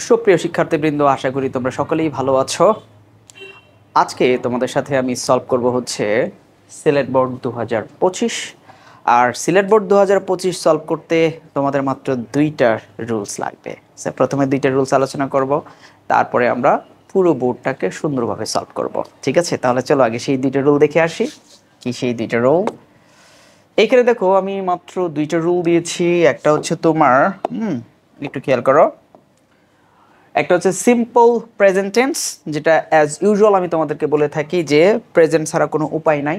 সুপ্রিয় শিক্ষার্থীবৃন্দ, আশা করি তোমরা সকলেই ভালো আছো। আজকে তোমাদের সাথে আমি সলভ করব হচ্ছে সিলেট বোর্ড 2025। আর সিলেট বোর্ড 2025 সলভ করতে তোমাদের মাত্র দুইটা রুলস লাগবে। প্রথমে দুইটা রুলস আলোচনা করব, তারপরে আমরা পুরো বোর্ডটাকে সুন্দরভাবে সলভ করব। ঠিক আছে, তাহলে চলো আগে সেই দুইটা রুল দেখে আসি। কি সেই দুইটা রুল? এইখানে দেখো, আমি মাত্র দুইটা রুল দিয়েছি। একটা হচ্ছে তোমার একটু খেয়াল করো, একটা হচ্ছে সিম্পল প্রেজেন্ট টেন্স, যেটা অ্যাজ ইউজুয়াল আমি তোমাদেরকে বলে থাকি যে প্রেজেন্ট ছাড়া কোনো উপায় নাই।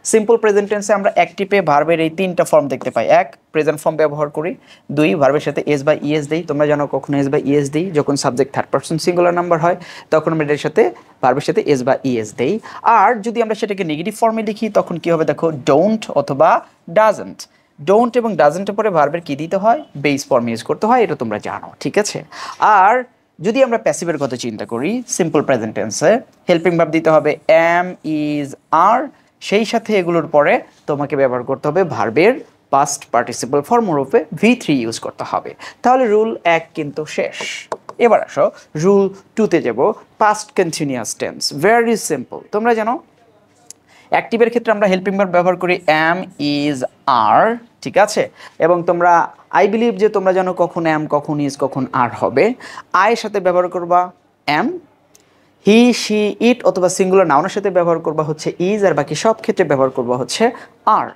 সিম্পল প্রেজেন্ট টেন্সে আমরা অ্যাক্টিভে ভার্বের এই তিনটা ফর্ম দেখতে পাই। এক, প্রেজেন্ট ফর্ম ব্যবহার করি। দুই, ভার্বের সাথে এস বা ইএস দিই। তোমরা জানো কখন এস বা ইএস দিই? যখন subject third person singular number হয়, তখন আমরা এর সাথে ভার্বের সাথে এস বা ইএস দেই। আর যদি আমরা সেটাকে নেগেটিভ ফর্মে লিখি, তখন কি হবে দেখো, ডোন্ট অথবা ডাজন্ট। ডোন্ট এবং ডাজন্টের পরে ভার্বের কি দিতে হয়? বেস ফর্ম ইউজ করতে হয়, এটা তোমরা জানো। ঠিক আছে, আর যদি আমরা প্যাসিভের কথা চিন্তা করি, সিম্পল প্রেজেন্ট টেন্সে হেল্পিং ভার্ব দিতে হবে এম, ইজ, আর। সেই সাথে এগুলোর পরে তোমাকে ব্যবহার করতে হবে ভার্বের পাস্ট পার্টিসিপল ফর্ম রূপে V3 ইউজ করতে হবে। তাহলে রুল 1 কিন্তু শেষ। এবার আসো রুল 2তে যাব, past continuous tense. Very simple. তোমরা জানো অ্যাক্টিভের ক্ষেত্রে আমরা হেল্পিং ভার্ব ব্যবহার করি এম, ইজ, আর। ঠিক আছে, এবং তোমরা আই বিলিভ যে তোমরা জানো কখন এম, কখন ইজ, কখন আর হবে। আয়ের সাথে ব্যবহার করবা এম, হি, শি, ইট অথবা সিঙ্গুলার নাউনের সাথে ব্যবহার করবা হচ্ছে ইজ, আর বাকি সব ক্ষেত্রে ব্যবহার করবা হচ্ছে আর।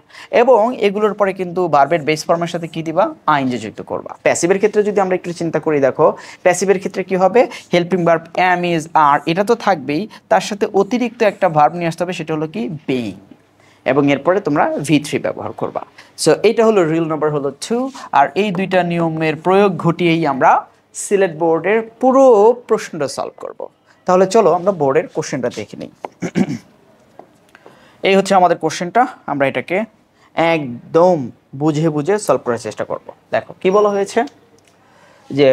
এবং এগুলোর পরে কিন্তু ভার্বের বেস ফর্মের সাথে কি দিবা? আইএনজি যুক্ত করবা। প্যাসিভের ক্ষেত্রে যদি আমরা একটু চিন্তা করি, দেখো প্যাসিভের ক্ষেত্রে কি হবে? হেল্পিং ভার্ব এম, ইজ, আর, এটা তো থাকবেই, তার সাথে অতিরিক্ত একটা ভার্ব নিয়ে আসতে হবে, সেটা হলো কি? বেইং। এবং এরপরে তোমরা V3 ব্যবহার করবা। সো এইটা হলো রুল নাম্বার 2। আর এই দুইটা নিয়মের প্রয়োগ ঘটিয়েই আমরা সিলেট বোর্ডের পুরো প্রশ্নটা সলভ করব। তাহলে চলো আমরা বোর্ডের কোশ্চেনটা দেখে নিই। এই হচ্ছে আমাদের কোশ্চেনটা, আমরা এটাকে একদম বুঝে বুঝে সলভ করার চেষ্টা করব। দেখো কি বলা হয়েছে, যে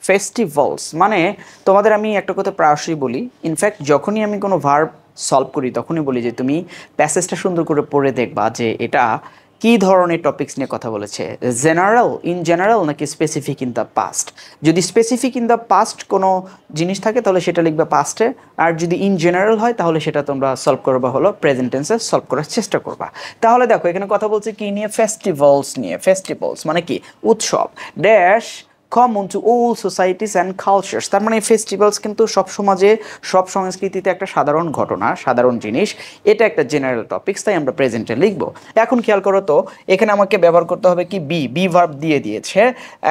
ফেস্টিভ্যালস মানে তোমাদের আমি একটা কথা প্রায়শই বলি, ইনফ্যাক্ট যখনই আমি কোনো ভার্ব সলভ করি তখনই বলি যে তুমি প্যাসেজটা সুন্দর করে পড়ে দেখবা যে এটা কী ধরনের টপিকস নিয়ে কথা বলেছে। ইন জেনারেল নাকি স্পেসিফিক ইন দ্য পাস্ট। যদি স্পেসিফিক ইন দ্য পাস্ট কোনো জিনিস থাকে তাহলে সেটা লিখবে পাস্টে, আর যদি ইন জেনারেল হয় তাহলে সেটা তোমরা সলভ করবা হলো প্রেজেন্ট টেন্সে সলভ করার চেষ্টা করবা। তাহলে দেখো এখানে কথা বলছে কি নিয়ে? ফেস্টিভ্যালস নিয়ে। ফেস্টিভ্যালস মানে কি? উৎসব। Dash common to all societies and cultures. তার মানে ফেস্টিভ্যালস কিন্তু সব সমাজে, সব সংস্কৃতিতে একটা সাধারণ ঘটনা, সাধারণ জিনিস। এটা একটা জেনারেল টপিকস, তাই আমরা প্রেজেন্টে লিখবো। এখন খেয়াল করো তো, এখানে আমাকে ব্যবহার করতে হবে কি? বি ভার্ব দিয়ে দিয়েছে।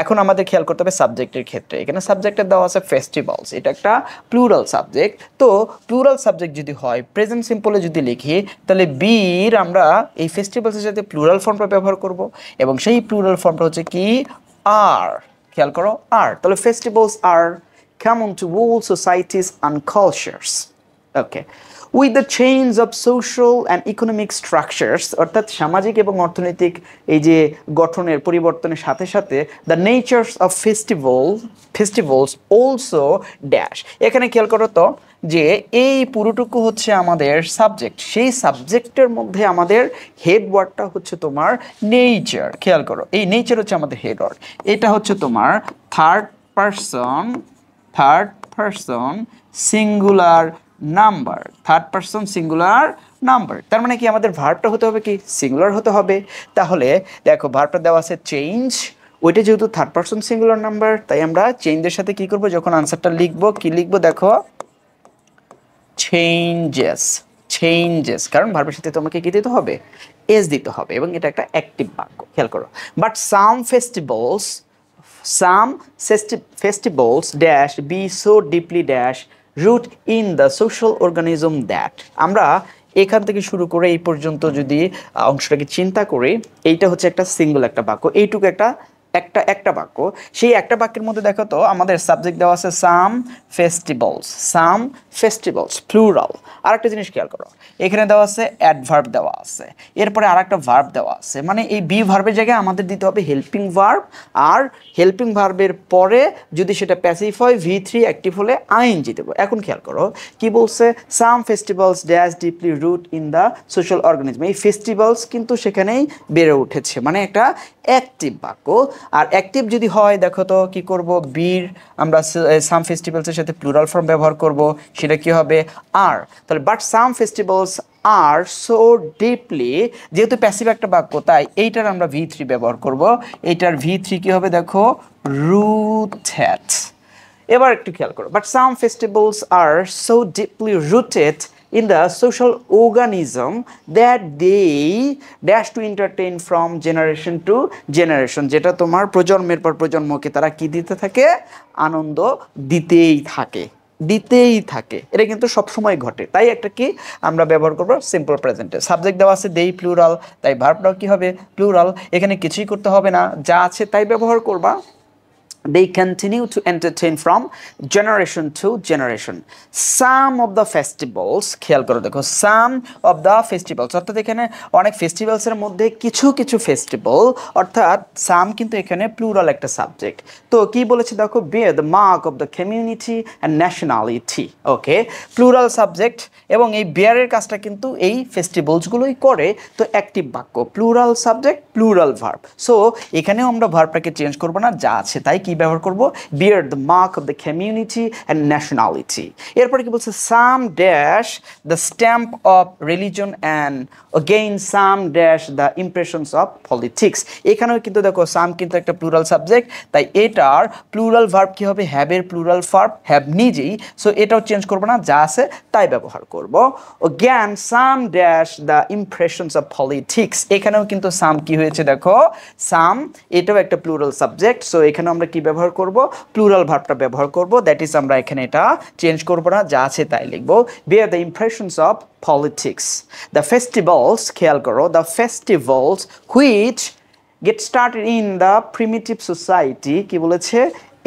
এখন আমাদের খেয়াল করতে হবে সাবজেক্টের ক্ষেত্রে। এখানে সাবজেক্টের দেওয়া আছে ফেস্টিভ্যালস, এটা একটা প্লুরাল সাবজেক্ট। তো প্লুরাল সাবজেক্ট যদি হয়, প্রেজেন্ট সিম্পলে যদি লিখি, তাহলে বির আমরা এই ফেস্টিভ্যালসের সাথে প্লুরাল ফর্মটা ব্যবহার করব, এবং সেই প্লুরাল ফর্মটা হচ্ছে কি? আর। খেয়াল করো, আর। তাহলে festivals are common to all societies and cultures. Okay. With the change of social and economic structures, অর্থাৎ সামাজিক এবং অর্থনৈতিক এই যে গঠনের পরিবর্তনের সাথে সাথে the natures of festivals also dash। এখানে খেয়াল করো তো যে এই পুরোটুকু হচ্ছে আমাদের সাবজেক্ট। সেই সাবজেক্টের মধ্যে আমাদের হেড ওয়ার্ডটা হচ্ছে তোমার নেচার। খেয়াল করো, এই নেচার হচ্ছে আমাদের হেড ওয়ার্ড। এটা হচ্ছে তোমার third person singular number. Third person singular number, তার মানে কি আমাদের ভার্বটা হতে হবে কি? সিঙ্গুলার হতে হবে। তাহলে দেখো ভার্বটা দেওয়া আছে চেঞ্জ, ওইটা যেহেতু থার্ড পারসন সিঙ্গুলার নাম্বার, তাই আমরা চেঞ্জের সাথে কি করব? যখন আনসারটা লিখবো, কি লিখবো দেখো? চেঞ্জেস। কারণ ভার্বের সাথে তোমাকে কি দিতে হবে? এস দিতে হবে, এবং এটা একটা অ্যাক্টিভ বাক্য। খেয়াল করো, but some festivals dash be so deeply dash root in the social organism that। আমরা এখান থেকে শুরু করে এই পর্যন্ত যদি অংশটাকে চিন্তা করি, এইটা হচ্ছে একটা সিঙ্গল একটা বাক্য, এইটুকু একটা বাক্য। সেই একটা বাক্যের মধ্যে দেখো তো আমাদের সাবজেক্ট দেওয়া আছে সাম ফেস্টিভ্যালস প্লুরাল। আর একটা জিনিস খেয়াল করো, এখানে দেওয়া আছে অ্যাডভার্ব দেওয়া আছে, এরপরে আর একটা ভার্ব দেওয়া আছে। মানে এই বি ভার্বের জায়গায় আমাদের দিতে হবে হেল্পিং ভার্ব, আর হেল্পিং ভার্বের পরে যদি সেটা প্যাসিভ হয় V3 অ্যাক্টিভ হলে আইএনজি দেবো। এখন খেয়াল করো কি বলছে? Some festivals dash deeply root in the social organism. এই ফেস্টিভ্যালস কিন্তু সেখানেই বেড়ে উঠেছে, মানে একটা অ্যাক্টিভ বাক্য। আর অ্যাক্টিভ যদি হয় দেখো তো কি করব, বির আমরা সাম ফেস্টিভ্যালসের সাথে প্লুরাল ফর্ম ব্যবহার করব, সেটা কি হবে আর। তাহলে but some festivals are so deeply, যেহেতু প্যাসিভ একটা বাক্য তাই এইটার আমরা V3 ব্যবহার করব। এইটার V3 কি হবে দেখো, রুটেড। এবার একটু খেয়াল করো, but some festivals are so deeply rooted in the social organism that they dash to entertain from generation to generation, যেটা তোমার প্রজন্মের পর প্রজন্মকে তারা কি দিতে থাকে, আনন্দ দিতেই থাকে, দিতেই থাকে। এটা কিন্তু সবসময় ঘটে, তাই একটা কি আমরা ব্যবহার করবো সিম্পল প্রেজেন্টে। সাবজেক্ট দেওয়া আছে দেই প্লুরাল, তাই ভার্বটাও কি হবে প্লুরাল, এখানে কিছুই করতে হবে না, যা আছে তাই ব্যবহার করবা। They continue to entertain from generation to generation. Some of the festivals, খেয়াল করে দেখো, some of the festivals, অর্থাৎ এখানে অনেক ফেস্টিভ্যালসের মধ্যে কিছু কিছু ফেস্টিভ্যাল, অর্থাৎ some কিন্তু এখানে প্লুরাল একটা সাবজেক্ট। তো কি বলেছে দেখো, bear the mark of the community and nationality, okay, plural subject এবং এই বেয়ারের কাজটা কিন্তু এই ফেস্টিভ্যালসগুলোই করে। তো অ্যাক্টিভ বাক্য, plural subject plural verb. So এখানেও আমরা ভার্বটাকে চেঞ্জ করবো না, যা আছে তাই কি ব্যবহার করব, bear the mark of the community and nationality। এরপরে কি বলছে, some dash the stamp of religion and again some dash the impressions of politics। এখানেও কিন্তু দেখো some কিন্তু একটা প্লুরাল সাবজেক্ট, তাই এটার প্লুরাল ভার্ব কি হবে, হ্যাভ এর প্লুরাল ভার্ব হ্যাভ নিজেই। সো এটাও চেঞ্জ করবো না, যা আছে তাই ব্যবহার করব। again some dash the impressions of politics, এখানেও কিন্তু some কি হয়েছে দেখো, some এটাও একটা প্লুরাল সাবজেক্ট। সো এখানে আমরা কি ব্যবহার করব, প্লুরাল ভার্বটা ব্যবহার করব, দ্যাট ইজ আমরা এখানে এটা চেঞ্জ করব না, যা আছে তাই লিখব। bear the impressions of politics, the festivals, খেয়াল করো, the festivals which get started in the primitive society, কি বলেছে,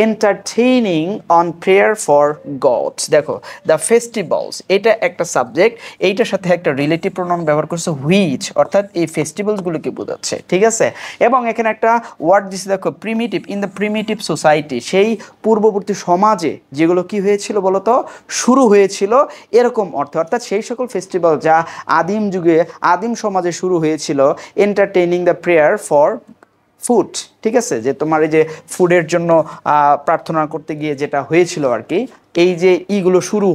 entertaining on prayer for gods। দেখো দ্য ফেস্টিভ্যালস এটা একটা সাবজেক্ট, এইটার সাথে একটা রিলেটিভ প্রোনাউন ব্যবহার করছে হুইচ, অর্থাৎ এই ফেস্টিভ্যালসগুলোকে বোঝাচ্ছে, ঠিক আছে। এবং এখানে একটা ওয়ার্ড দিচ্ছে দেখো, primitive, in the primitive society, সেই পূর্ববর্তী সমাজে যেগুলো কি হয়েছিল বলতো, শুরু হয়েছিল, এরকম অর্থ, অর্থাৎ সেই সকল ফেস্টিভ্যাল যা আদিম যুগে আদিম সমাজে শুরু হয়েছিল, entertaining the prayer for food, ঠিক আছে, যে তোমার এই যে ফুডের জন্য প্রার্থনা করতে গিয়ে যেটা হয়েছিল আর কি, এই যে ইগুলো শুরু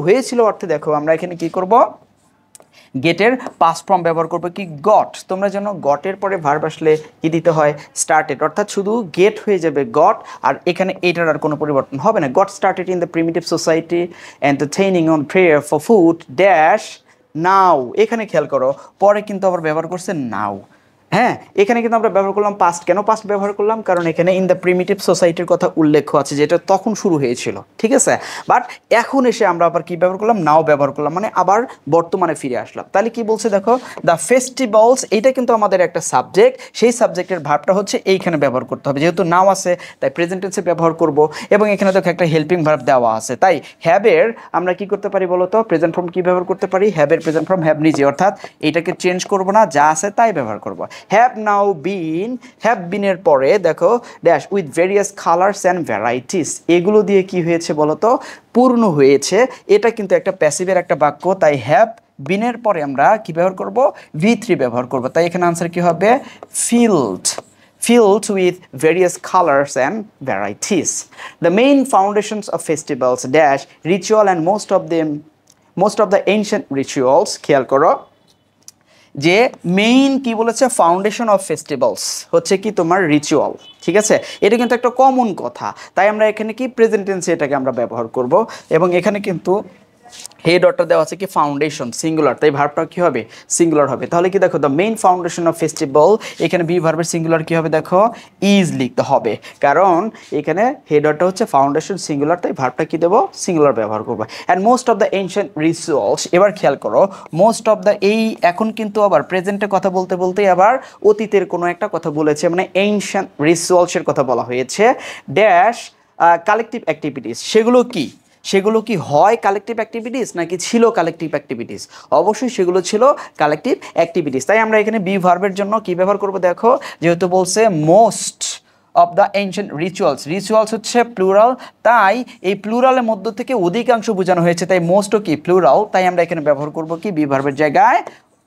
হয়েছিল অর্থে দেখো আমরা এখানে কি করব, গেটের পাস্ট ফর্ম ব্যবহার করবো কি, গট। তোমরা যেন গটের পরে ভার্ব আসলে কি দিতে হয়, স্টার্টেড, অর্থাৎ শুধু গেট হয়ে যাবে গট, আর এখানে এটার আর কোনো পরিবর্তন হবে না। Goat started in the primitive society entertaining on prayer for food dash নাও। এখানে খেয়াল করো, পরে কিন্তু আবার ব্যবহার করছে নাও। হ্যাঁ, এখানে কিন্তু আমরা ব্যবহার করলাম পাস্ট। কেন পাস্ট ব্যবহার করলাম, কারণ এখানে ইন দ্য প্রিমিটিভ সোসাইটির কথা উল্লেখ আছে, যেটা তখন শুরু হয়েছিল, ঠিক আছে। বাট এখন এসে আমরা আবার কি ব্যবহার করলাম, নাও ব্যবহার করলাম, মানে আবার বর্তমানে ফিরে আসলাম। তাহলে কি বলছে দেখো, দ্য ফেস্টিভ্যালস, এটা কিন্তু আমাদের একটা সাবজেক্ট, সেই সাবজেক্টের ভার্বটা হচ্ছে এইখানে ব্যবহার করতে হবে, যেহেতু নাও আছে তাই প্রেজেন্ট টেন্সে ব্যবহার করব। এবং এখানে দেখো একটা হেল্পিং ভার্ব দেওয়া আছে, তাই হ্যাবের আমরা কি করতে পারি বলো তো, প্রেজেন্ট ফর্ম কি ব্যবহার করতে পারি, হ্যাবের প্রেজেন্ট ফর্ম হ্যাভ নিজে, অর্থাৎ এটাকে চেঞ্জ করব না, যা আছে তাই ব্যবহার করব। হ্যাভ নাও বিন, হ্যাভ বিনের পরে দেখো dash with various colours and varieties, এগুলো দিয়ে কি হয়েছে বলতো, পূর্ণ হয়েছে। এটা কিন্তু একটা প্যাসিভের একটা বাক্য, তাই হ্যাভ বিনের পরে আমরা কি ব্যবহার করব, V3 ব্যবহার করব। তাই এখানে আনসার কি হবে, filled with various colors and varieties. The main foundations of festivals dash ritual and most of the ancient rituals, খেয়াল করো যে মেইন কি বলেছে, ফাউন্ডেশন অফ ফেস্টিভ্যালস হচ্ছে কি তোমার রিচুয়াল, ঠিক আছে। এটা কিন্তু একটা কমন কথা, তাই আমরা এখানে কি প্রেজেন্ট টেন্সে এটাকে আমরা ব্যবহার করব। এবং এখানে কিন্তু হেড অর্ডার দেওয়া আছে কি ফাউন্ডেশন সিঙ্গুলার, তাই ভার্বটা কি হবে, সিঙ্গুলার হবে। তাহলে কি দেখো, the main foundation of festival, এখানে বি ভার্বের সিঙ্গুলার কি হবে দেখো, ইজ লিখতে হবে, কারণ এখানে হেড অর্ডার হচ্ছে ফাউন্ডেশন সিঙ্গুলার, তাই ভার্বটা কি দেবো, সিঙ্গুলার ব্যবহার করবো। And most of the ancient rituals, এবার খেয়াল করো, মোস্ট অফ দ্য, এই এখন কিন্তু আবার প্রেজেন্টে কথা বলতে বলতেই আবার অতীতের কোনো একটা কথা বলেছে, মানে এনশিয়েন্ট রিচুয়ালসের কথা বলা হয়েছে। ড্যাশ কালেকটিভ অ্যাক্টিভিটিস, সেগুলো কি হয় কালেকটিভ অ্যাক্টিভিটিস নাকি ছিল কালেকটিভ অ্যাক্টিভিটিস, অবশ্যই সেগুলো ছিল কালেকটিভ অ্যাক্টিভিটিস। তাই আমরা এখানে বি ভার্বের জন্য কি ব্যবহার করব দেখো, যেহেতু বলছে most of the ancient rituals হচ্ছে প্লুরাল, তাই এই প্লুরালের মধ্য থেকে অধিকাংশ বোঝানো হয়েছে, তাই মোস্টও কি প্লুরাল, তাই আমরা এখানে ব্যবহার করব কি বি ভার্বের জায়গায়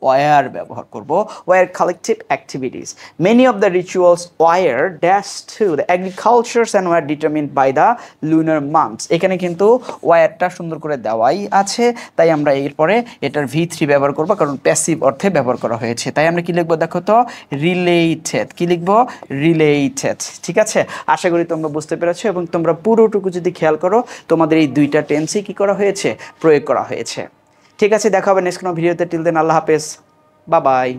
ওয়ার ব্যবহার করব। Were collective activities, many of the rituals were dash to the agricultures and were determined by the lunar months. এখানে কিন্তু ওয়ারটা সুন্দর করে দেওয়াই আছে, তাই আমরা এরপরে এটার V3 ব্যবহার করব, কারণ প্যাসিভ অর্থে ব্যবহার করা হয়েছে। তাই আমরা কি লিখবো দেখো তো, রিলেটেড। কি লিখবো? রিলেটেড। ঠিক আছে, আশা করি তোমরা বুঝতে পেরেছো, এবং তোমরা পুরোটুকু যদি খেয়াল করো তোমাদের এই দুইটা টেন্সই কি করা হয়েছে, প্রয়োগ করা হয়েছে। ঠিক আছে, দেখা হবে নেক্সট কোনো ভিডিওতে। টিল দেন আল্লাহ হাফেজ, বাই বাই।